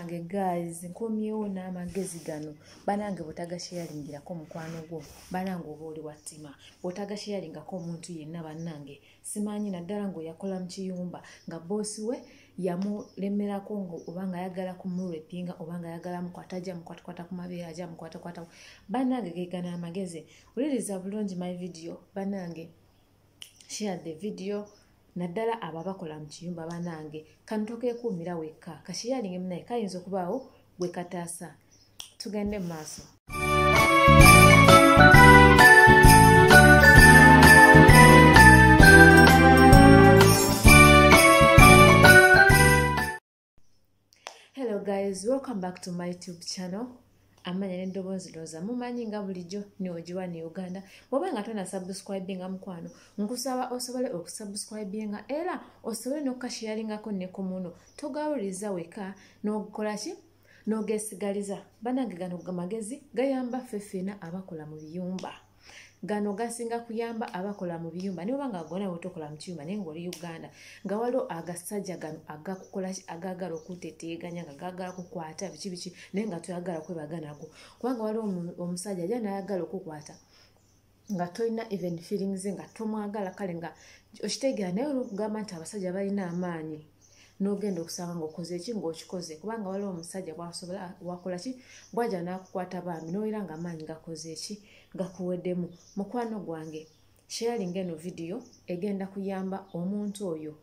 Banange guys, nkomyewo n'amagezi gano. Banange botagasharingirako mukwano gwo. Banange oba oli wattima. Botagasharingako omuntu yenna bannange. Simanyi naddala ngo yakola mu kiyumba nga bosi we yamulemerako ngo obanga ayagala kumulwepinga obanga ayagala mukwata mukwata ku mabeere ajja mukwata. Banange gegana amagezi. Uliriza bulungi my video. Banange share the video. Naddala ababakola mu kiyumba banange kantoke kuumira wekka kashiyalinge munaye kayinza okubaawo gwe kataasa. Tugende mu maaso. Hello guys, welcome back to my YouTube channel. Amanya n'eddoboozi looza mumanyi nga bulijjo n'ogiwa ne Uganda. Bw'oba nga tona subscribinga mukwano nkusaba osobole okusubscribinga era osobole n'okukasharingako ne ku muno togawuliriza weka n'okukola ki n'ogesigaliza. Banange gano magezi gayamba ffeffena abakola mu biyumba. Gano gasinga kuyamba abakola mu biyumba ne banga gona wotokola mu kiyumba naye ng'oli Uganda nga waliwo agasajja gano agakukola agagala okuteteeganya agagala kukwata biki naye nga toyagala kwebaga nago kubanga waliwo omusajja ajja n'ayagala okukwata nga tolina even feelings nga tomwagala kale nga okitegeera naye olwokugamba nti abasajja balina amaanyi n'ogenda okusanga ng'okoze eki ng'okikoze kubanga waliwo omusajja bw'asobola wakola ki bw'ajja n'akukwata bambi n'owera nga amaanyi gakoze eki gakuweddemu. Mukwano gwange sharing eno video egenda kuyamba omuntu oyo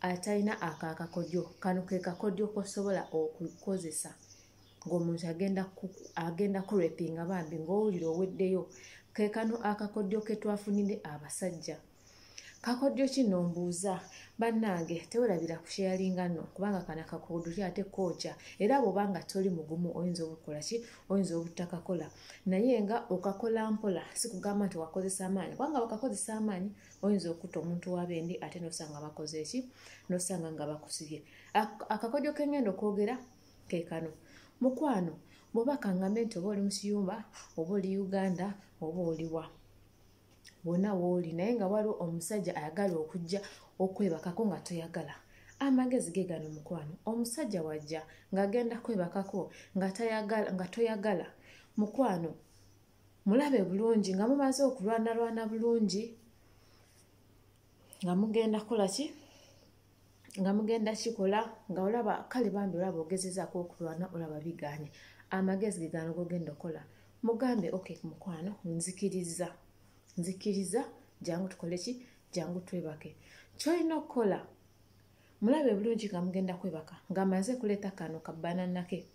atalina akakodyo kano ke kakodyo kosobola okukozesa ng'omuntu agenda kurepinga bambi ng'owulira oweddeyo ke kano akakodyo ke twafunide abasajja. Kakodyo kino mbuuza bannange tewerabira kusharinga nno kubanga kana kakodyo ate koja era bw'obanga toli mugumu oyinza obukola ki oyinza obutakakola naye nga okakola mpola si kugamba nti wakozesa amaanyi kubanga bakakozesa amaanyi oyinza okutta omuntu w'abendi ate n'osanga bakoze eki n'osanga nga bakusibye. Akakodyo k'engendo kwogera ke kano mukwano bw'oba kangambe nti oba oli mu kiyumba oba oli Uganda oba oliwa wonna wooli naye nga waliwo omusajja ayagala okujja okwebakako nga toyagala. Amagezi ge gano mukwano omusajja wajja ng'agenda kwebakako nga toyagala mukwano mulabe bulungi nga mumaze okulwanalwana bulungi nga mugenda kola ki nga mugenda kikola nga olaba kale bambi olaba ogezezaako okulwana olaba biganye. Amagezi ge gano gogenda okola mugambe okay mukwano nzikiriza jangu tukole ki jangu twebake. Kyolina okukola mulabe bulungi nga mugenda kwebaka ng'amaze kuleeta kano ka banana ke.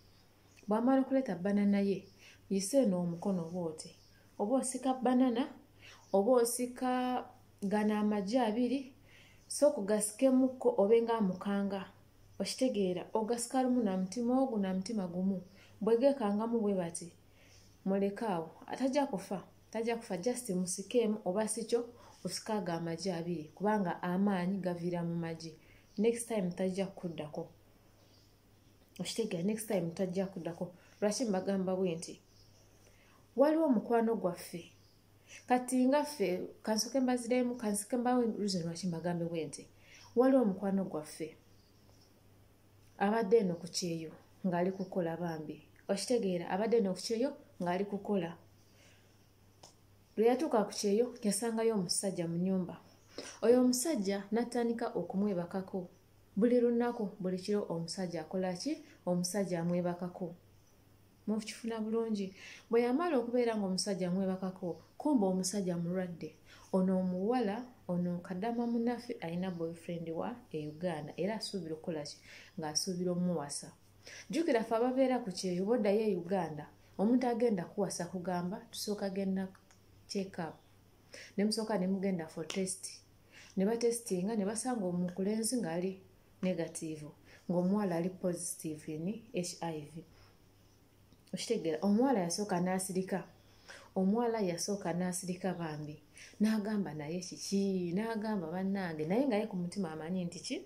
Bw'amala okuleeta banana ye yise n'omukono bw'oti oba osika banana oba osika gano amagi abiri so kugasikemukko obe ng'amukanga okitegeera ogasika lumu na mutima ogwo na mutima gumu bwe geekangamu bwe bati mulekaawo atajja kufa just musikeemu oba sikyo osikaga amagi abiri kubanga amaanyi gaviira mu magi. Next time tajja kuddako okitegeera next time tajja kuddako. Lwaki mbagamba bwe nti waliwo omukwano gwaffe kati nga ffe kansoke mbaziremu kansike mbawe reason lwaki mbagambe bwe nti waliwo omukwano gwaffe abadde eno ku kyeyo ng'ali kukola bambi okitegeera abadde eno ku kyeyo ng'ali kukola. Lwe yatuuka ku kyeyo yasangayo omusajja mu nnyumba. Oyo omusajja n'atandika okumwebakako buli lunaku buli kiro omusajja akola ki omusajja amwebakako. Mukifuna bulungi bwe yamala okubeera ng'omusajja amwebakako kumba omusajja mulwadde ono omuwala ono kaddama munaffe alina boyfriend wa Uganda era asuubira okukola ki ng'asuubira omuwasa. Jjukira ffe ababeera ku kyeyo boddayo e Uganda omuntu agenda kuwasa kugamba tusooka genda check up ne musooka ne mugenda for test ne batestinga ne basanga omukulenzi ng'ali negative ng'omuwala ali positive ni HIV. Okitegeera omuwala yasooka n'asirika bambi n'agamba naye kiki n'agamba bannange naye nga ye ku mutima amanyi nti ki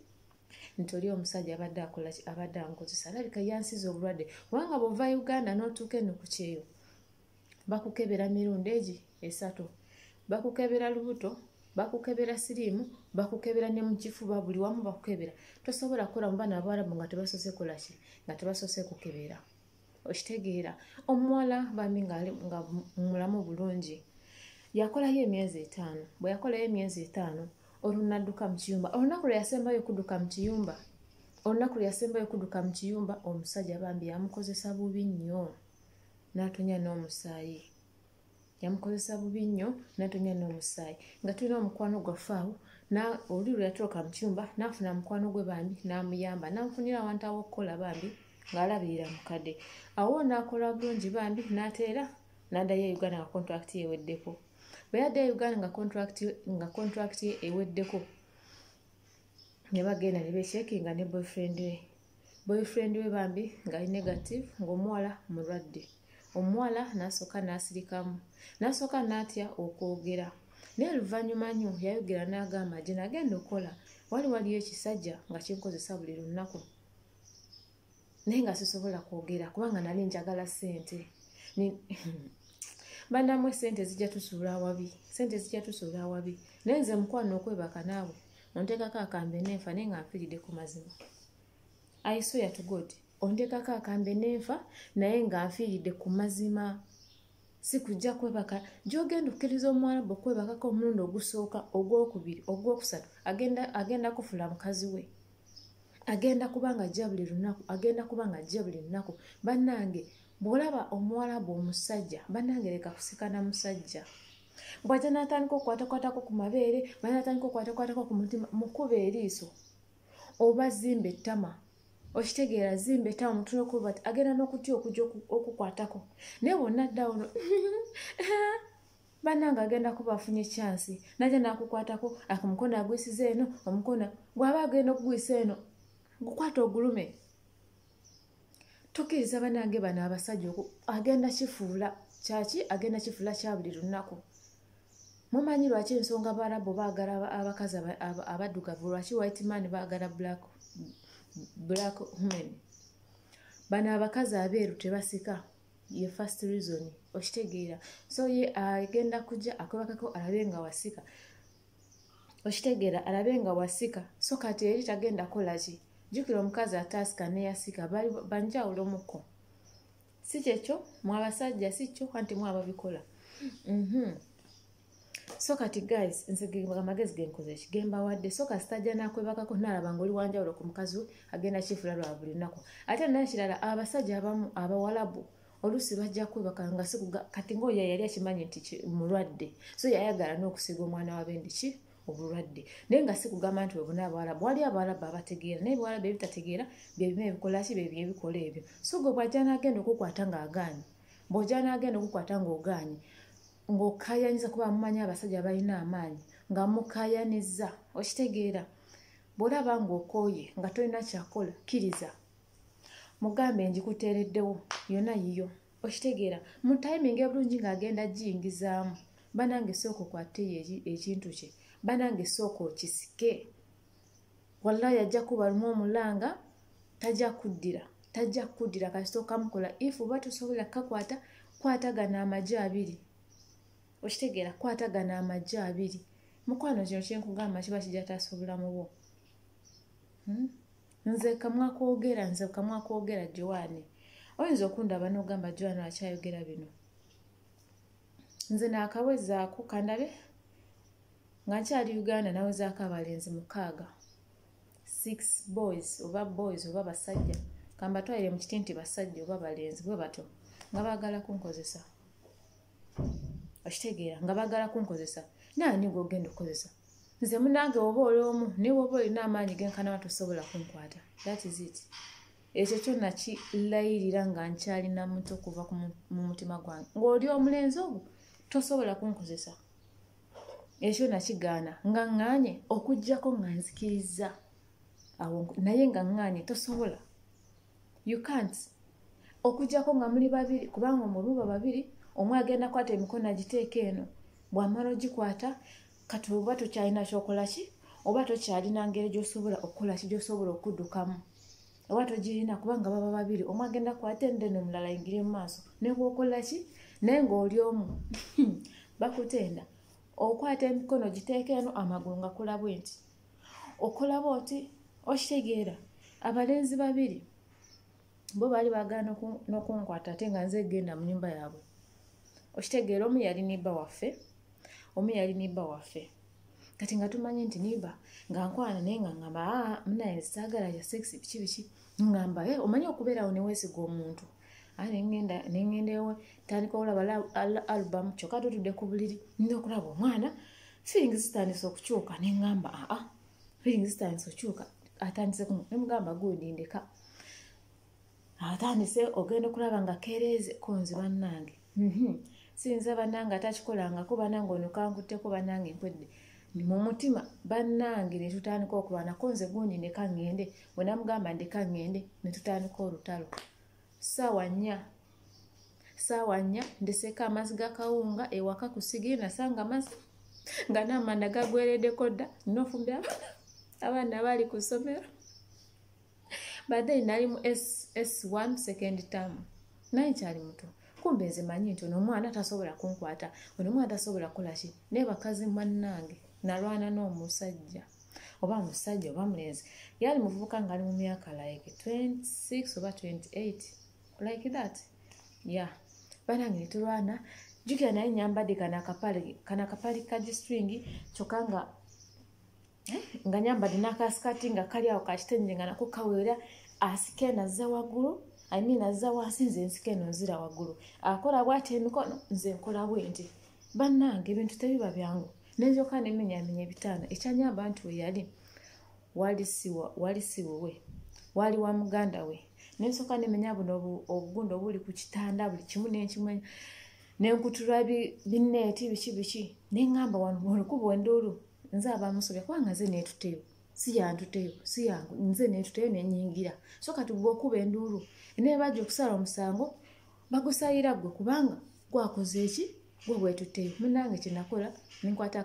nti oli omusajja abadde akola ki abadde ankozesa alabika yansiza obulwadde kubanga bw'ova Uganda n'otuuka eno ku kyeyo bakukebera mirundi egi 3 bakukebera lubuto bakukebera siriimu bakukebera ne mu kifuba buli wamu bakukebera tosobola kukola mu baana abawarabu nga tebasose kola ki nga tebasose kukebera okitegeera omuwala bambi nga mulamu bulungi yakolayo emyezi 5 bwe yakolayo emyezi 5 olunadduka mu kiyumba olunaku lwe yasembayo okudduka mu kiyumba omusajja bambi yamukozesa bubi nnyo n'atonya n'omusaayi nga tulina omukwano gwaffe awo oli lwe yatuuka mu kiyumba n'afuna mukwano gwe bambi n'amuyamba n'amufunira awantu aw'okukola bambi ng'alabirira mukadde awo n'akola bulungi bambi n'ateera n'addayo e Uganda nga kontrakiti ye eweddeko bwe yaddayo e Uganda nga kontrakiti ye eweddeko ne bagenda ne beekyekinga ne boyfriend we bambi ng'ali negative ng'omuwala mulwadde omuwala n'asooka n'asirikamu n'asooka n'atya okwogera naye oluvannyuma nnyo yayogera n'agamba gye nagenda okukola waliyo ekisajja nga kinkozesa buli lunaku naye nga sisobola kwogera kubanga nali njagala ssente bandamwe ssente zijja tusuula awabi naye nze mukwano okwebaka naawe onteekako akambe n'enfa naye nga nfiiridde ku mazima I swear to God onteekako akambe n'enfa naye nga nfiiridde ku mazima si kujja kwebaka gy'ogenda okkiriza omuwarabu okwebakako omulundi ogusooka ogwokubiri ogwokusatu agenda kufula mukazi we agenda kubanga ajja buli lunaku bannange bw'olaba omuwarabu omusajja bannange leka kusika na musajja bw'ajja n'atandika okukwatakwatako ku mabeere n'atandika okukwatakwatako ku mutima mukuba eriiso oba zimba ettama okitegeera zimba ettama mutune okuba ati agenda n'okutya okujja okukwatako naye bwonna ddawo bannange agenda kuba afunye chansi najja n'akukwatako akumukono agwisiza eno omukono bw'aba agenda okugwisa eno gukwata ogulume tokkiriza bannange bano abasajja agenda kifuula kya buli lunaku mumanyi lwaki ensonga Abarabu baagala abakazi abaddugavu lwaki white man baagala black women bano abakazi abeeru tebasika ye first reason okitegeera so ye agenda kujja akwebakako alabe nga wasika so kati eri tagenda kola ki jjukira omukazi ataasika neyasika banjawulo muko si kyekyo mwabasajja si kyo anti mwababikola so kati guys nze amagezi genkoze ekigamba wadde so kastajja nakwebakako nalaba ng'oli wanjawulo ku mukazi we agenda kifuula lwa buli nnaku ate naye kirala abasajja abamu abawalabu oluusi bajja kwebaka nga kati ng'oyo yali akimanyi nti mulwadde so yayagala n'okusiga omwana wa bendi ki obulwadde naye nga si kugamba nti webuna abawalabu wali abawalabu abategeera naye ebawalabu ebitategeera byebimu ebikola ki byebikola ebyo so gwe bw'ajja n'agenda okukwata ng'agaanye bw'ojja n'agenda okukwata ng'ogaanye ng'okkayanyiza kuba mumanyi abasajja balina amaanyi nga mukkayanyiza okitegeera bw'olaba ng'okooye nga tolina kyakola kkiriza mugambe njikuteereddewo yonna yiyo okitegeera mu timing ebulungi ng'agenda giyingizaamu banange sooka okwateyo ekintu kye banange sooka okisike wallahi ajja kuba lumu omulanga tajja kuddira kasitooka mukola if oba tosobola kakwata kwatagana amagye 2 okitegeera kwatagana amagye 2 mukwano kino kyenkugamba kiba kijja tasobola mu bwo nze kamwa kwogera Joanne oyinza okundaba n'ogamba Joanne akyayogera bino nze naakawezaako kandabe nga nkyali Uganda nawezaako abalenzi 6 boys oba basajja kambatwalire mu kiti nti basajja oba balenzi bwe bato nga baagala kunkozesa okitegeera nga baagala kunkozesa naani gw'ogenda okukozesa nze munange oba oli omu niwe oba olina amaanyi genkana tosobola kunkwata that is it ekyo kyonna kilayirira nga nkyalina muto kuva mu mutima gwange ng'oli omulenzi ogwo tosobola kunkozesa ekyo nakigaana nga ŋŋaanye okuggyako nga nzikiriza awo naye nga ŋŋaanye tosobola you can't okuggyako nga muli babiri kubanga omuluba babiri omwe agenda kwata emikono agiteeka eno bw'amala ogikwata kati oba tokyalina kyokola ki oba tokyalina ngeri gy'osobola okukola ki gy'osobola okuddukamu oba togirina kubanga baba babiri omwe agenda kwata endene omulala ayingire mu maaso ne bw'okola ki naye ng'oli omu bakutenda okwata emikono giteeka eno amagulu nga kola bwenti okola bwoti okitegeera abalenzi babiri bo bali bagana n'okunkwata ate nga nze genda mu nyumba yaabwe okitegeera omu yali nibba waffe kati nga tumanyi nti nibba nga nkwana naye nga ngamba munaye saagala ya sexy biki ngamba omanyi okubeerawo neweesiga omuntu nengenda ewe tandika olaba album kyokka tutudde ku buliri nina okulaba omwana feelings zitandise okukyuka nengamba feelings zitandise okukyuka atandise nemugamba gudindeka atandise ogenda okulaba nga kereeze konzi bannange sinza bannange atakikolangako bannange ono kankutteko bannange nkwedde mu mutima bannange ne tutandika okulwana konze gundi ndeka ngende bwe namugamba ndeka ngende ne tutandika olutalo ssaawa nnya ndeseka amazzi gakawunga ewaka ku sigiri nasanga amazzi nga n'amanda gagwereddeko dda nofumbira abaana bali ku ssomero badde nali mu S1 second term naye kyali muto kumbe nze manyi nti ono omwana tasobola kunkwata ono omwana tasobola kukola ki naye bakazi bannange nalwana n'omusajja oba musajja oba mulenzi yali muvubuka nga ali mu myaka like 26 oba 28 like that banange ne tulwana jjukira naye nyambadde kana kapale ka G-string kyokka nga nyambadde n'akasikati nga kali awo kakitenje nga nako kawera asike nazza waggulu azza wansi nze nsike eno nzira waggulu akola bw'ati emikono nze nkola bwenti bannange ebintu tebiba byangu nenjoka nemenyamenya ebitaano ekyanyamba nti we yali wali siwowe wali wa muganda we nensoka nemenya buno obugundo obuli ku kitanda buli kimu nenkimenya nenkutulwa binneeti biki neŋŋamba wano olukubu enduulu nze abamusobya kubanga nze neetuteyo si yangu nze neetuteyo nenyingira so kati gwe okuba enduulu naye bajja okusala omusango bagusayira gwe kubanga gwakoze eki gwe bwetuteyo munange kyenakola nenkwata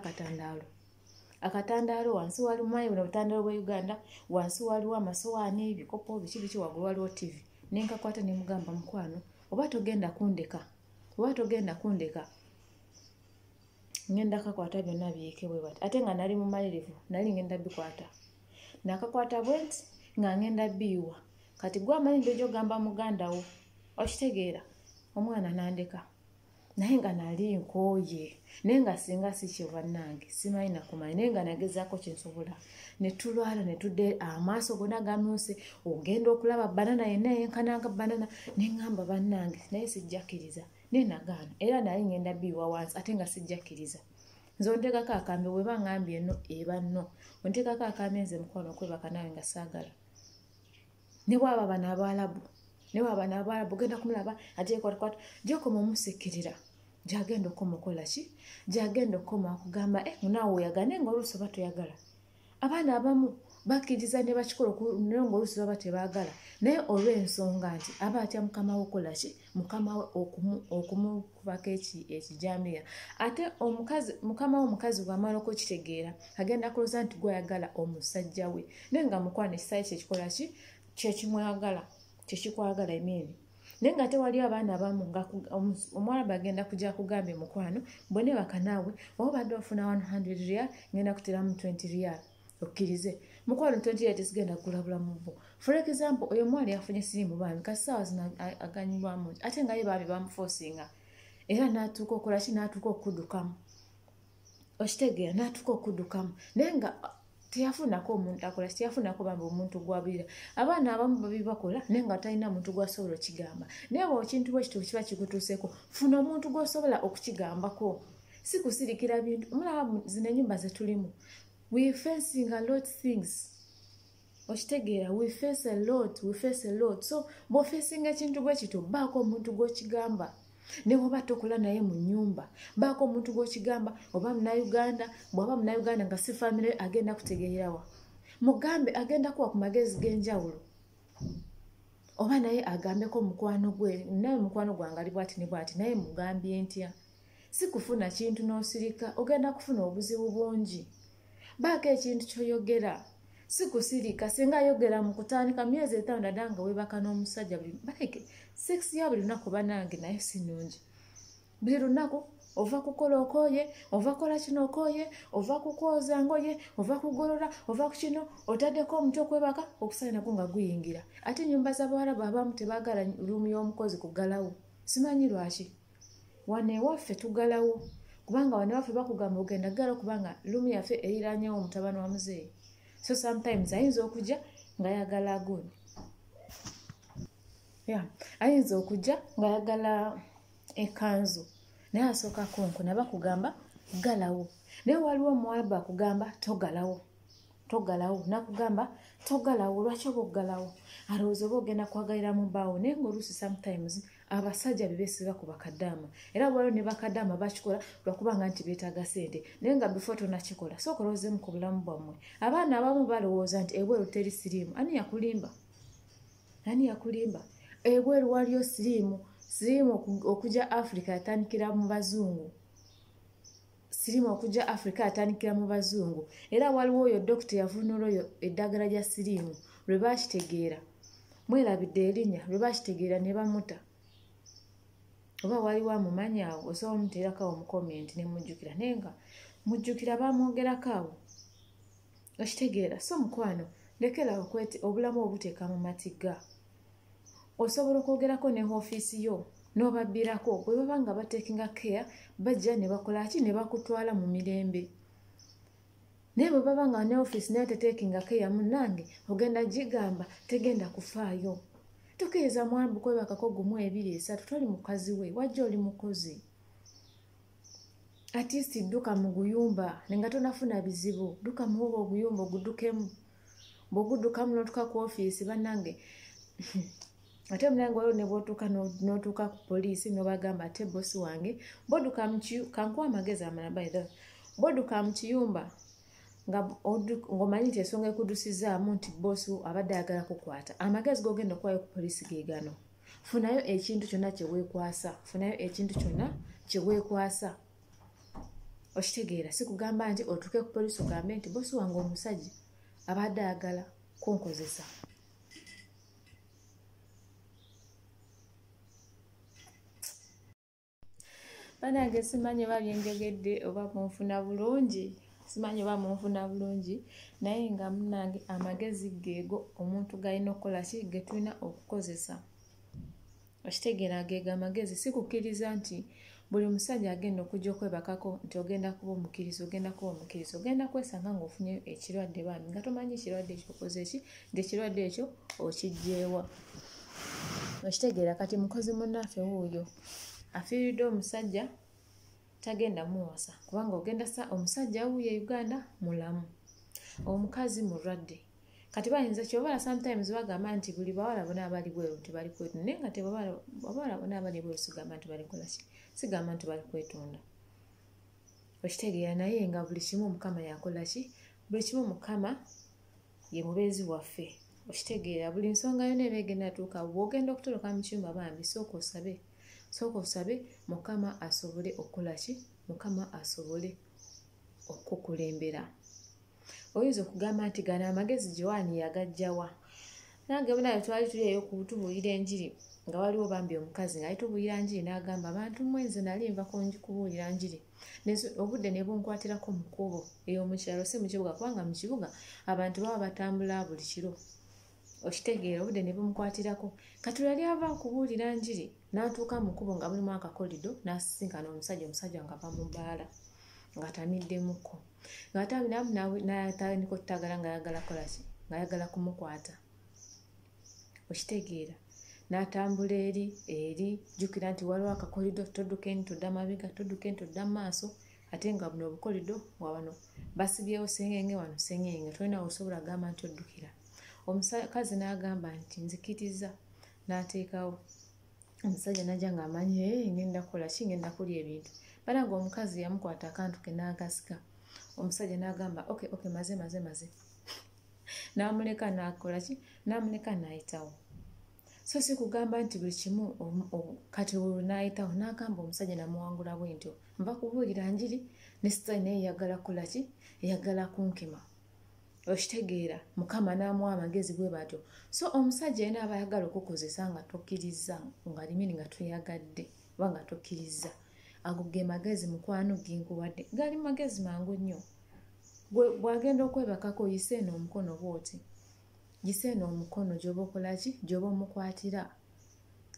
akatandaalo wansi wali mumanyi buno obutandaalo bwa Uganda wansi waliwo amasowaani ebikopo biki waggulu waliwo TV nenkakwata nemugamba mukwano oba togenda kundeka ngenda kakwata byonna biike bwe bati ate nga nali mumalirivu nali ngenda bikwata nakakwata bwenti nga ngenda biiwa kati gwamanyi ndojo gamba muganda wo okitegeera omwana nandeka naye nga nali nkooye naye nga singa si kye bannange simanyi nakumanyi naye nga nagezaako kyensobola ne tulwala ne tudde amaaso gonna gamyuse ogenda okulaba banana yenna yenkananga banana neŋŋamba bannange naye sijjakkiriza naye nagaana era nali ngenda biiwa wansi ate nga sijjakkiriza nze onteekako akambe bwe baŋŋambye eno eba nno onteekako akambe nze mukwano okwebaka nawe nga saagala ne bwaba bano Abarabu genda kumulaba ateekwakwata gyokoma omusikirira gyagenda okoma okola ki gyagenda okoma okugamba naawe oyagala nga oluusi oba toyagala abaana abamu bakkiriza ne bakikola naye nga oluusi baba tebaagala naye olw'ensonga nti aba atya mukama we okola ki mukama we okumukubako ekijambiya ate mukama we omukazi bw'amala okukitegeera agenda kuloza nti gwayagala omusajja we naye nga mukwana ekisayi kyekikola ki kyekimwagala kyekikwagala emini naye nga tewali abaana abamu nga omuwala bagenda kujja kugambye mukwano bwene bakanaawe oba badde ofuna 100 riyal ngenda kuteramu 20 riyal okkirize mukwano 20 riyal tesigenda kulabula mu bo for example oyo omwala yafunye sirimu baami kasi saawa zino aganyibwamu ate nga ye baabi bamufosinga era n'atuuka okola ki n'atuuka okuddukamu okitegeera n'atuuka okuddukamu naye nga teyafunako omuntu akola teyafunako bambi omuntu gwabirira abaana abamu babibakola naye nga talina muntu gwasobola okigamba naye bwe ekintu bwe kituufu kiba kikutuuseeko funa omuntu gwosobola okukigambako si kusirikira bintu mulaba zino ennyumba zetulimu we facing a lot things okitegeera we face a lot so bw'ofeesinga ekintu bwe kito baako omuntu gw'okigamba ne bw'oba tokola naye mu nnyumba baako omuntu gw'okigamba oba Munnayuganda bw'aba Munnayuganda nga si famire agenda kutegeerawa mugambe agenda kuwa ku magezi g'enjawulo oba naye agambeko mukwano gwe naye mukwano gwange ali bwati ne bwati naye mugambye ntya si kufuna kintu n'osirika ogenda kufuna obuzibu bungi baako ekintu ky'oyogera si kusirika singa ayogera mu kutandika myezi 5 ddanga webaka n'omusajja buli baleke sex ya buli lunaku banange naye si nnungi buli lunaku ova kukola okoye, ova kola kino okoye, ova kukwoza ngoye, ova kugolola, ova ku kino, otaddeko omutwe okwebaka, okusala nako nga guyingira. Ate ennyumba z'Abawarabu abamu tebaagala luumu y'omukozi kugalawo. Simanyi lwaki. Wano ewaffe tugalawo. Kubanga wano ewaffe bakugamba ogenda galawo kubanga luumu yaffe eriraanyewo omutabani wa muzeeyi. So sometimes ayinza okujja nga yagala agundi. Ayinza okujja nga yagala ekanzu. Naye asooka konko nabakugamba galawo. Naye waliwo omuwarabu akugamba togalawo. Togalawo. Nakugamba togalawo. Lwaki oba okugalawo? Alowooza oba ogenda kwagalira mu bbaawo. Naye ng'oluusi sometimes abasajja be beesiba ku bakaddaama. Era waliwo ne bakaddaama bakikola lwakubanga nti beetaaga ssente. Naye nga before tonakikola sooka olowoozeemu ku bulamu bwammwe. Abaana abamu balowooza nti ebweru teri siriimu. Ani yakulimba? Ani yakulimba? Ebweru waliyo siriimu. Siriimu okujja Africa yatandikira mu bazungu. Siriimu okujja Africa yatandikira mu bazungu. Era waliwo oyo dokita yavunula oyo eddagala lya siriimu. Lwe baakitegeera. Mwerabidde erinnya. Lwe baakitegeera ne bamuta. Oba waliwo amumanyi awo osobola omuteerako awo mu komenti ne mujjukira. Naye nga mujjukira baamwogerako awo. Okitegeera. So mukwano lekera obulamu obuteeka mu matigga. Osobola okwogerako ne ofiisi yo n'obabbirako bwe baba nga bateekinga care bajja ne bakola ki ne bakutwala mu mirembe. Naye bwe baba nga ne ofiisi nayo teteekinga care munnange ogenda gigamba tegenda kufaayo. Tukiriza mwambu kwebakako gumu 2 3 toli mukazi we wajja oli mukozi. Atiisi dduka mu guyumba nenga tonafuna bizibu. Dduka mu obwo oguyumba oguddukemu. Bw'oguddukamu n'otuuka ku ofiisi bannange ate omulango waliwo ne bw'otuuka n'otuuka ku poliisi n'obagamba ate bossi wange bw'odduka mu kiyumba kankuwa amagezi amala bayira bw'odduka mu kiyumba ng'omanyi nti ensonga ekuddusizaamu nti bossi abadde ayagala kukwata amagezi g'ogenda okuwayo ku poliisi ge gano. Funayo ekintu kyonna kye weekwasa. Funayo ekintu kyonna kye weekwasa. Okitegeera si kugamba nti otuuke ku poliisi ogambe nti bossi wange omusajja abadde ayagala kunkozesa. Bannange simanyi oba byenjogedde oba munfuna bulungi. Simanyi oba munfuna bulungi naye nga munnange amagezi geego omuntu galina okukola ki ge tulina okukozesa. Okitegeera geego amagezi si kukkiriza nti buli musajja agenda okujja okwebakako nti ogenda kuba omukkiriza ogenda kuba omukkiriza. Ogenda kwesanga ng'ofunye ekirwadde bambi nga tomanyi ekirwadde ekyo okoze ki nti ekirwadde ekyo okiggyeewa. Okitegeera kati mukozi munnaffe wuuyo afiiridde omusajja tagenda muwasa kubanga ogenda omusajja wuuyo Uganda mulamu omukazi mulwadde. Kati bayinza kyobala sometimes bagamba nti buli bawala bonna abali bweru tebali kwetunda naye nga bawala bonna abali bweru sigamba nti bali kola ki sigamba nti bali kwetunda. Okitegeera naye nga buli kimu Mukama yakola ki buli kimu Mukama ye mubeezi waffe. Okitegeera buli nsonga yonna eba egenda atuuka bw'ogenda okutoloka mu kiyumba bambi sooka osabe Mukama asobole okukola ki Mukama asobole okukulembera. Oyinza okugamba nti gano amagezi Joani yagajjawa. Nange bonna twali tuli eyo kutubuulira enjiri nga waliwo bambi omukazi nga alitubuulira njiri n'agamba abantu mwenze nali nva kubuulira njiri. Obudde ne bunkwatirako mu kkubo ey'omukyalo si mu kibuga kubanga mu kibuga abantu baba batambula buli kiro. Okitegeera obudde ne bumukwatirako. Kati yali ava kubuulira njiri n'atuuka mu kkubo nga mulimu akakolido n'asisinkana omusajja nga ava mu bbaala ng'atamiddemuko. N'atandika okutagala nga ayagala kola ki nga ayagala kumukwata. Okitegeera n'atambula eri jjukira nti waliwo akakolido todduka eni todda mabega todduka eni todda mu maaso ate nga buno obukolido wano basibyewo sengenge wano sengenge tolina osobola gamba nti oddukira. Omukazi n'agamba nti nzikiriza n'ateekawo. Omusajja n'ajja ng'amanyi ngenda kukola ki ngenda kulya ebintu. Bannange omukazi yamukwata akantu ke n'akasika. Omusajja n'agamba okay maze. N'amuleka n'akola ki n'amuleka n'ayitawo. So si kugamba nti buli kimu kati n'ayitawo n'agamba omusajja namuwangula bwe ntyo nva kubuulira njiri ne sitayi naye yagala kukola ki yagala kunkema. Okitegeera Mukama n'amuwa amagezi bwe batyo. So omusajja yena aba ayagala okukozesa nga tokkiriza nga limini nga tweyagadde oba nga tokkiriza ago ge magezi mukwano ginkuwadde gali magezi mangu nnyo bwagenda okwebakako yiseeno omukono bwoti yiseeno omukono gyoba okolaki gyoba omukwatira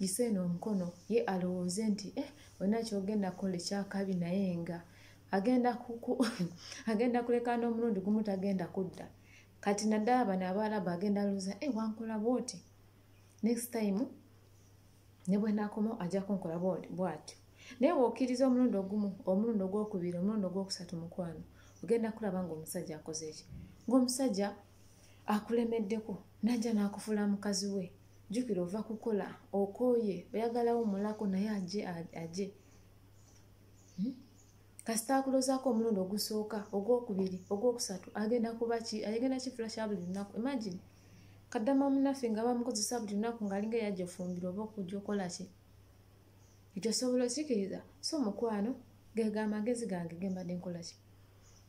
yiseeno omukono ye alowooze nti olina kyogenda kukola ekyakabi naye nga agenda kuleka n'omulundi gumu tagenda kudda kati naddala bano Abaarabu agenda luuza wankola bwoti next time ne bwe nakoma ajja kunkola bw'atyo naye bw'okkiriza omulundi ogumu omulundi ogwokubiri omulundi ogwokusatu mukwano ogenda kulaba ng'omusajja akoze eki ng'omusajja akulemeddeko najja n'akufuula mukazi we jjukira ova kukola okooye oyagalawo omulako naye ajje kasita akuloozaako omulundi ogusooka ogwokubiri ogwokusatu agenda kubaki agenda kifuula kya buli lunaku imagine kaddama omunaffe nga bamukozesa buli lunaku ng'alinga yajja ofumbira oba okujja okola ki ekyo osobola okikiriza so mukwano gega amagezi gange gembadde nkola ki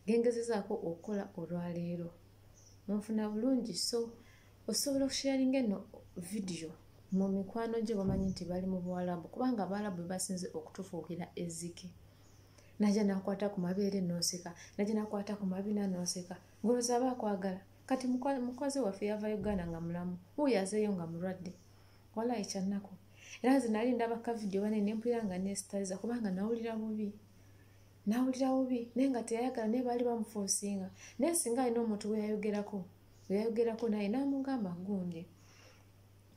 gengezezaako okukola olwaleero munfuna bulungi so osobola okusharinga eno vidiyo mu mikwano gye bamanyi nti bali mu Buwarabu kubanga Abaarabu basinze okutufuukira ezzike najja nakwata ku mabeere nooseka najja nakwata ku mabina nooseka ngoloza baakwagala kati mukozi waffe yava Uganda nga mulamu wuuyo azeeyo nga mulwadde wala ekyannaku era nze nali ndaba ka vidiyo banene mpulira nga neesitaliza kubanga nawulira bubi naye nga teyayagala naye baali bamufoosinga naye singa alina omuntu weyayogerako naye n'amugamba gundi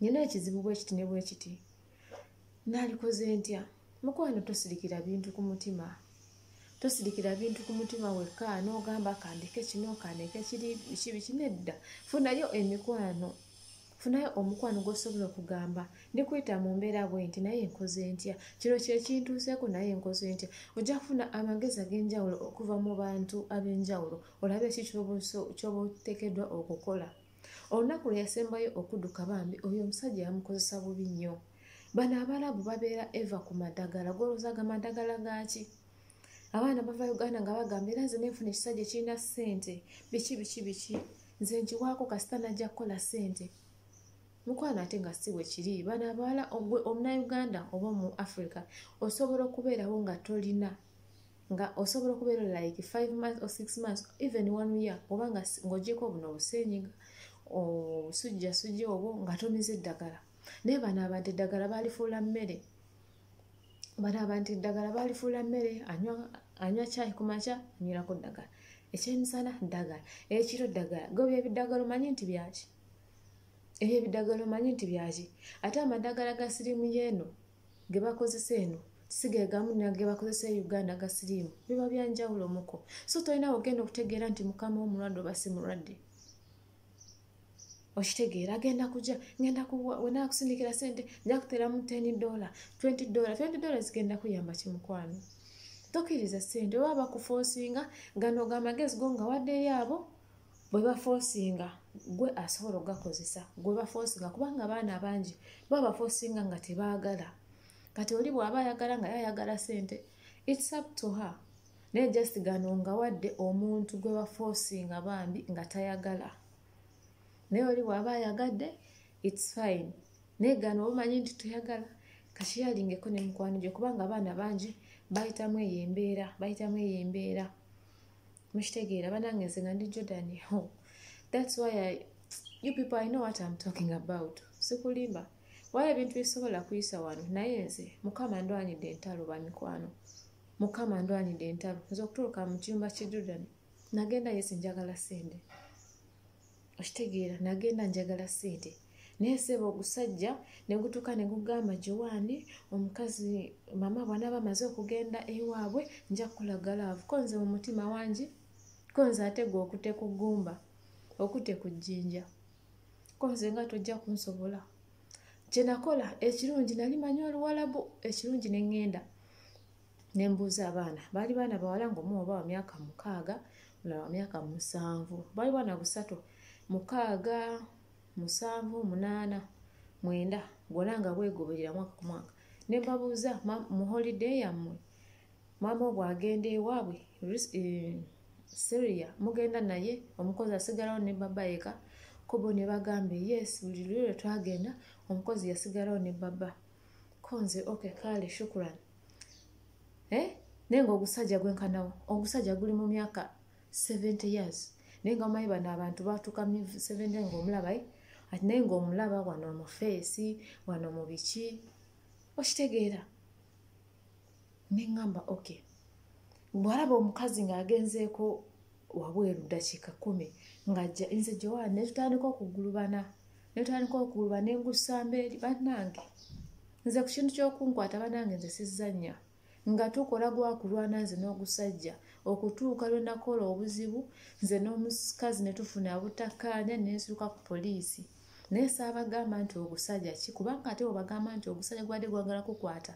nina ekizibu bwe kiti ne bwe kiti naalikoze ntya mukwano tosirikira bintu ku mutima wekka n'ogamba kandeke kino kandeke kiri biki nedda funayo omukwano gw'osobola okugamba ndikuyita mu mbeera bwe nti naye nkoze ntya kino kyekintuuseeko naye nkoze ntya ojja kufuna amagezi ag'enjawulo okuva mu bantu ab'enjawulo olabe ki ky'oba oteekeddwa okukola olunaku lwe yasembayo okudduka bambi oyo omusajja yamukozesa bubi nnyo bano Abaarabu babeera eva ku madagala golozaaga madagala gaaki abaana bava Uganda nga bagamba era nze nenfuna ekisajja ekirina ssente biki nze nkiwaako kasita najja kukola ssente mukwano ate nga si bwe kiri bano abawala omunauganda oba mu Africa osobola okubeerawo nga tolina nga osobola okubeera like 5 months or 6 months even 1 year oba ng'ogyeko buno obuseenyiga obusujjasujja obwo nga tomize eddagala naye bano abantu eddagala baalifuula mmere anywa caayi ku makya anywirako ddagala ekyemisana ddagala ekiro ddagala gobyo ebiddagala omanyi nti byaki ebyo ebiddagala omanyi nti byaki ate amadagala ga siriimu yeeno ge bakozesa eno sigeegamu nage bakozesa Uganda ga siriimu biba byanjawulo muko so tolina ogenda okutegeera nti mukama omulwadde oba si mulwadde okitegeera agenda kujja wenaakusindikira sente nja kuteeramu $10 $20 zigenda kuyamba kimukwano tokkiriza sente oba bakufoosinga gano gamagezi go nga waddeyo abo bwe bafoosinga gwe asobola okugakozesa gwe bafoosinga kubanga abaana abangi babafoosinga nga tebaagala kati oli bw'aba ayagala nga yayagala sente it's up to her naye just gano nga wadde omuntu gwe bafoosinga bambi nga tayagala naye oli bw'aba ayagadde it's fine naye gano obumanyi nti toyagala kakiyalingeko ne mukwano gye kubanga abaana bangi bayitamu eyo embeera mukitegeera banange nze nga ndi Jordan that's why you people I know what I'm talking about sikulimba wala ebintu bisobola kuyisa wano naye nze mukama ndwanidde entalo bamikwano mukama ndwanidde entalo nze okutuuka mu kiyumba kye Jordan nagenda yesi njagala sente okitegeera nagenda njagala sente naye seba ogusajja ne gutuuka ne gugamba Joanne omukazi mama bw'anaaba amaze okugenda ewaabwe nja kukulaga laavu konze mu mutima wange konze ate gwe okute ku ggumba okute ku jjinja konze nga tojja kunsobola kye nakola ekirungi nali manyi Oluwarabu ekirungi ne ŋŋenda ne mbuuza abaana baali baana bawala ng'omu oba wa myaka 6 mulala wa myaka 7 baali baana 3 6 7 8 9 bwona nga bwegoberera mwaka ku mwaka ne mbabuuza mu holiday yammwe mama bw'agenda ewaabwe Syria mugenda naye omukozi asigalawo ne baba eka kobo ne bagambe yes buli lwe twagenda omukozi yasigalawo ne baba konze okay kale shukran naye ng'ogusajja gwenkanawo ogusajja guli mu myaka 70 years naye nga omanyi bano abantu batuuka 70 ng'omulaba ati naye ng'omulaba wano mu feesi wano mu biki okitegeera neŋŋamba okay bw'alaba omukazi ng'agenzeeko wabweru ddakiika 10 ng'ajja nze Joanne ne tutandika okugulubana n'engusamba eri bannange nze ku kintu ky'okunkwata bannange nze sizannya nga tukola gwakulwana nze n'ogusajja okutuuka lwe nakola obuzibu nze n'omukazi ne tufuna butakkaanya n'ensituka ku poliisi naye saabagamba nti ogusajja ki kubanga ate bwebagamba nti ogusajja gwadde gwagala kukwata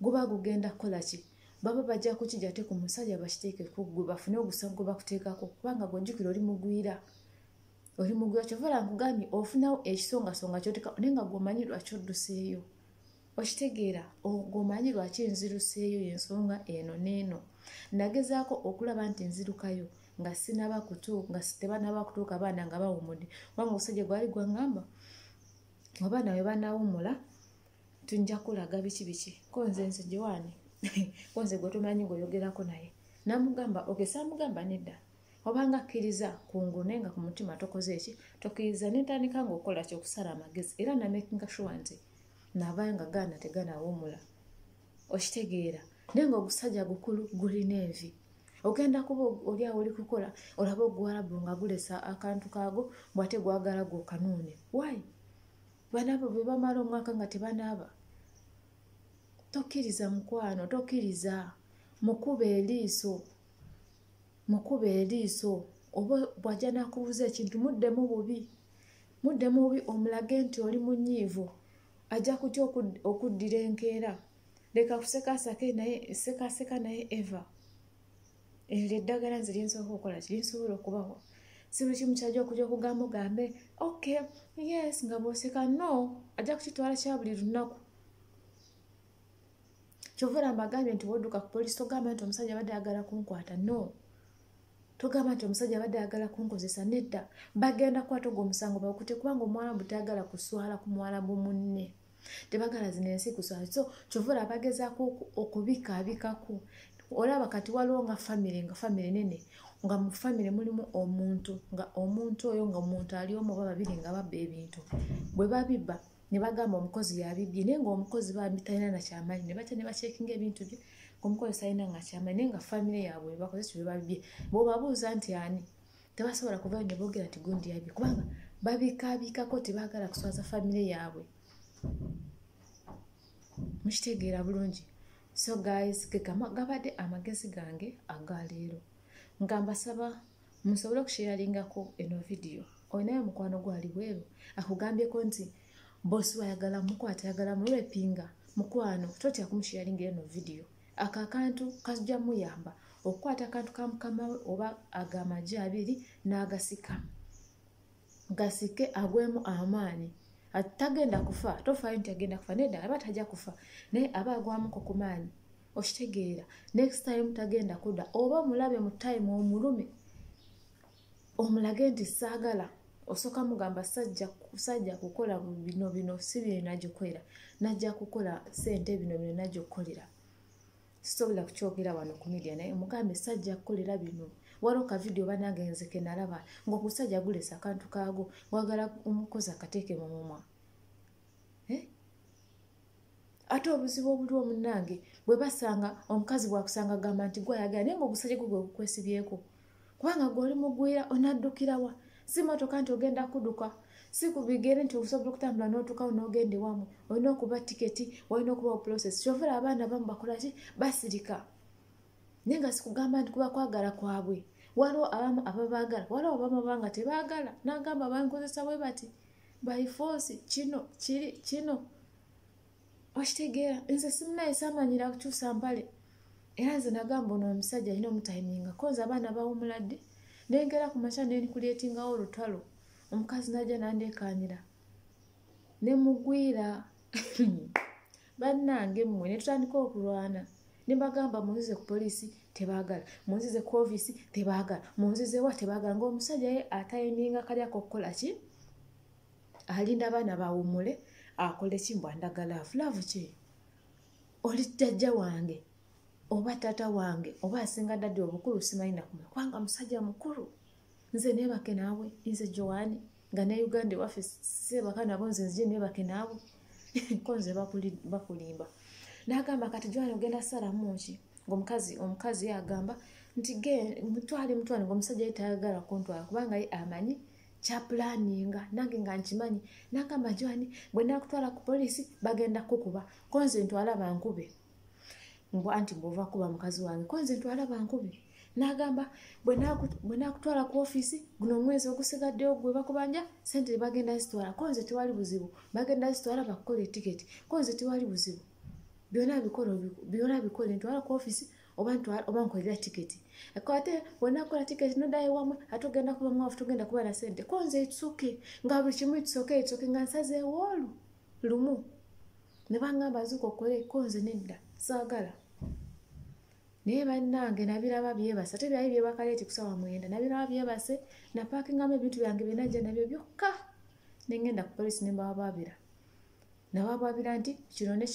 guba gugenda kukola ki baba bajja kukijja te ku musajja bakiteeke ku ggwe bafune ogusago gwe bakuteekako kubanga gw'ojjukira oli mugwira kyovala nkugambye ofunawo ekisongasonga kyoteeka naye nga gw'omanyi lwaki odduseeyo okitegeera ogwomanyi lwaki nziruseeyo y'ensonga eno n'eno nagezaako okulaba nti nzirukayo nga tebanaba kutuuka abaana nga bawumudde kubanga omusajja gwali gwaŋŋamba abaana bwe banawumula tunja kulaga biki ko nze Joanne ko nze gwe tumanyi ng'oyogerako naye namugamba samugamba nedda obanga akkiriza kungune nga ku mutima tokoze eki tokkiriza n'entandika ng'okola kyokusala amagezi era namakinga sure nti nabanga gaana teganawumula okitegeera naye ng'ogusajja gukulu gulina envi ogenda kuba oli awo oli kukola olaba oguwalabu nga gulesa akantu kaago bw'ate gwagala gw'okanuune wayi banaabo bwe bamala omwaka nga tebanaaba tokkiriza mukwano tokkiriza mukuba eriiso oba bw'ajja nakubuza ekintu muddemu bubi omulage nti oli munyiivu ajja kutya okuddira enkeera leka kusekaseka naye eva eryo eddagala nze linsobola okukola linsobola okubawa si buli kimu kyajja okujja okugamba ogambe okay yes nga bw'oseka no ajja kukitwala kya buli lunaku kyovula mbagambye nti wodduka ku poliisi togamba nti omusajja badde ayagala kunkwata no togamba nti omusajja badde ayagala kunkozesa nedda bagenda kukwata ogwo omusango bakute kubanga omwalabu tayagala kuswala ku mwalabu munne tebagala zino ensi kuswala so kyovula bagezaako okubikaabikaku olaba kati waliwo nga famire nene nga mu famire mulimu omuntu oyo nga omuntu ali omu oba babiri nga babba ebintu bwe babibba ne bagamba omukozi yabibbye naye ng'omukozi talina nakyamanyi ne batya ne bakyekinga ebintu bye ng'omukozi talina nakyamanyi naye nga famire yaabwe bakoze kye babibbye bw'obabuuza nti ani tebasobola kuvayo ne boogera nti gundi yabbye kubanga babikaabikako tebaagala kuswaza famire yaabwe mukitegeera bulungi so guys gabadde amagezi gange agaleero nga mbasaba musobole okusheeringako eno vidiyo olinayo mukwano gwali bweru akugambyeko nti bosi wayagala mukwata yagala mulwepinga mukwano totya kumusheeringa eno vidiyo aka akantu kajja muyamba okukwata akantu ka mukama we oba ag'amagye abiri n'agasika gasike agwemu amaanyi atagenda kufa tofaayo nti agenda kufa nedda aba tajja kufa naye aba agwamuko ku maanyi okitegeera next time tagenda kudda oba omulabe mu time omulume omulage nti saagala osooka mugamba sajja kukola bino si bino nagyokolera najja kukola sente bino nagyokukolera sisobola kukyogera wano ku media naye mugambe sajja kukolera bino waliwo ka vidiyo banange nzeke nalaba ng'omusajja gulesa akantu kaago wagala omukozi akateeke mu mumwa ate obuzibu obuliwo munnange bwe basanga omukazi bwakusanga agamba nti gwayagala naye ng'ogusajja gwe gukwesibyeko kubanga gw'oli mugwira onaddukirawa si motoka nti ogenda kudduka si ku bigere nti osobola okutambula n'otuukawo n'ogenda ewamu olina okuba tiketi olina okuba process kyovula abaana bamu bakola ki basirika naye nga sikugamba nti kuba kwagala kwabwe waliwo abamu ababaagala waliwo abamu abanga tebaagala n'agamba bankozesa bwe bati by force kino okitegeera nze simunaye saamanyira kukyusa mpale era nze nagamba ono omusajja alina omutayiminga konza abaana bawumuladde nengera ku makya nenikuleetingawo olutalo omukazi najja nandeekaanira ne mugwira bannange mmwe ne tutandika okulwana ne bagamba munzize ku poliisi tebaagala munzize ku ofiisi tebaagala munzize wa tebaagala ng'omusajja ye atayiminga kali akokukola ki alinda abaana bawumule akole ki mbw andagala laavu ki oli jjajja wange oba tata wange oba asinga dadde obukulu simanyi nakumanya kubanga musajja mukulu nze neebake naawe nze Joanne nga ne Uganda waffe seebaka nabo nze nzije neebake naawe ko nze bakulimba n'agamba kati Joanne ogenda salamu ki omukazi yagamba nti mutwale ng'omusajja ye tayagala kuntwala kubanga ye amanyi kyapulaninga nange nga nkimanyi n'agamba Joanne bwe nakutwala ku poliisi bagenda kukuba ko nze ntwala bankube anti bw'ova kuba mukazi wange ko nze ntwala bankube n'agamba bwe nakutwala ku ofiisi guno omwezi ogusigaddeyo gwe bakubanja sente bagenda zitwala ko nze tewali buzibu bagenda zitwala bakukola etiketi ko nze tewali buzibu byonna bikole ntwala ku ofiisi oba nkolera tiketi ate bwenakola tiketi nodayo wamwe ate ogenda kuba mwafu togenda kuba na sente ko nze etsuke nga buli kimu etsoke nga nsazeewo lumu ne bangamba zuuka okole ko nze nedda saagala naye bannange nabiraba byebase ate byali byebakaleeti kusawa 9 nabiraba byebase napaakingamu ebintu byange byenajja nabyo byokka nengenda ku poliisi nembabaabira nabababira nti kino ne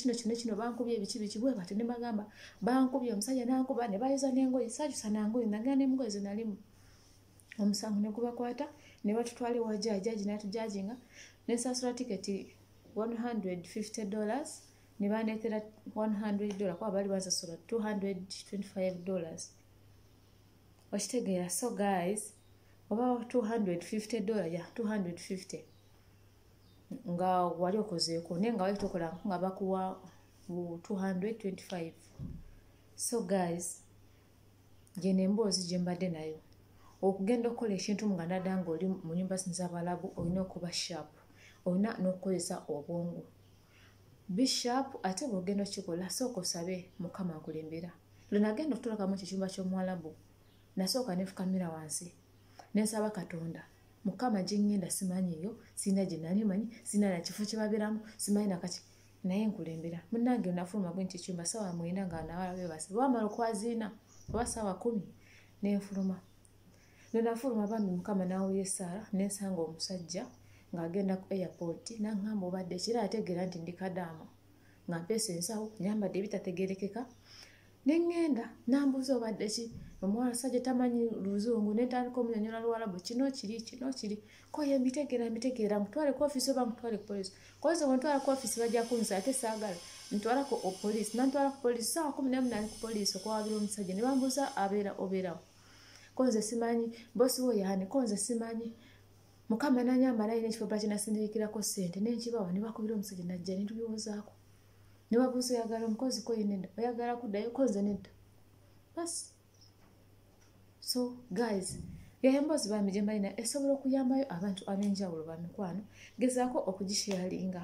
kino bankubye ebiki bwe bati ne bagamba bankubye omusajja nankuba ne bayiza n'engoye sajusa nangoye nagenda n'engoye ze nalimu omusango ne gubakwata ne batutwala ewa jaji n'atujajinga nensasula tiketi $150 ne baneetera $100 kuba bali bansasula $225 okitegeera so guys oba $250 ya $250 nga wali okozeeko naye nga wali tokola nga bakuwa $225 so guys gye nemboozi gye mbadde nayo okugenda okukola ekintu nga nadda nga oli mu nnyumba z'abalabu olina okuba sharp olina n'okukozesa obwongo be sharp ate bw'ogenda okikola sooka osabe mukama akulembera lwe nagenda okutulakamu ekicyumba ky'omuwalabu nasooka nefukamira wansi nensaba Katonda mukama gyengenda simanyiyo sina gye nali manyi sina na kifo kye babeeramu simanyi nakati naye nkulembera munnange nafuluma bwe nti ekyumba sawa 9 nga nawala bebase bwamala okwaziina oba sawa 10 nenfuluma nenafuluma bambi mukama nawulya essaala nensanga omusajja ng'agenda ku airport n'aŋŋamba obadde kira ategeera nti ndi kadaama nga mpeesa ensawo nyambadde ebitategerekeka nengenda nambuuza obadde ki omuwala sajja tamanyi luzungu netandika omunyonyola Luwarabu kino kiri ko ye mbitegeera mutwale ku ofiisi oba mutwale ku poliisi koze bwentwala ku ofiisi bajja kunsa ate saagala ntwala ku poliisi nantwala ku poliisi sawa 14 ku poliisi okwawabira omusajja ne bambuuza obeerawo konze simanyi bosi wo yaani konze simanyi mukama nanyamba naye n'ekifo kye nasindiikirako ssente n'enkibawa ne bakubira omusajja najja ne tubiwozaako ne babuuza oyagala omukozi ko yenedda oyagala kuddayo konze nedda basi so guys emboozi bambi gye mbalina esobola okuyambayo abantu ab'enjawulo bamikwano gezaako okugisharinga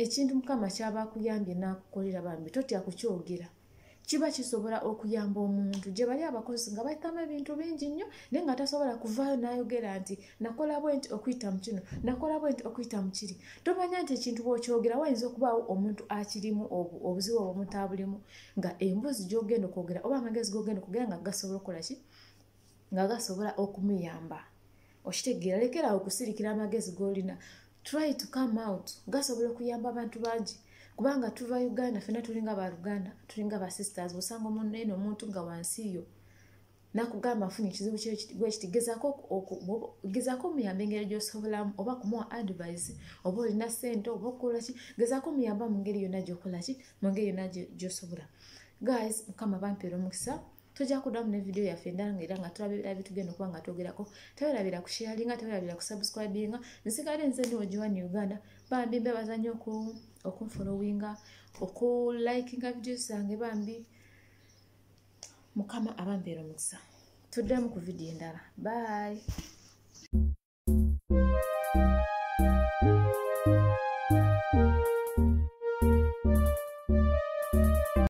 ekintu mukama kyaba akuyambye n'akukolera bambi totya kukyogera kiba kisobola okuyamba omuntu gye bali abakozi nga bayitamu ebintu bingi nnyo naye nga tasobola kuvaayo n'ayogera nti nakola bwe nti okuyita mu kino nakola bwe nti okuyita mu kiri tomanya nti ekintu bw'okyogera wayinza okubaawo omuntu akirimu obuzibu obwomuntu abulimu nga emboozi gy'ogenda okwogera oba amagezi g'ogenda okugera nga gasobola okukola ki nga gasobola okumuyamba okitegeera lekera okusirikira amagezi g'olina try to come out gasobola okuyamba abantu bangi kubanga tuva Uganda fena tulinga ba Uganda tulinga ba sisters osanga omuntu omuntu nga wansiyo nakugamba afuna ekizibu gezaako muyamba engeri gy'osobolamu oba kumuwa advice oba olina ssente oba okukola ki gezaako muyamba mu ngeri yonna gy'okola ki mu ngeri yonna gy'osobola guys mukama bampeera omukisa tujja kuddamu ne video yaffe endala era nga tulabira bitugenda okuba nga twogerako tewerabira ku sharinga tewerabira ku subscribinga nsigadde nze ndi Joanne Uganda bambi mbebaza nnyo okunfollowinga okulikinga videos zange bambi mukama abambeera omukisa tuddemu ku video endala bye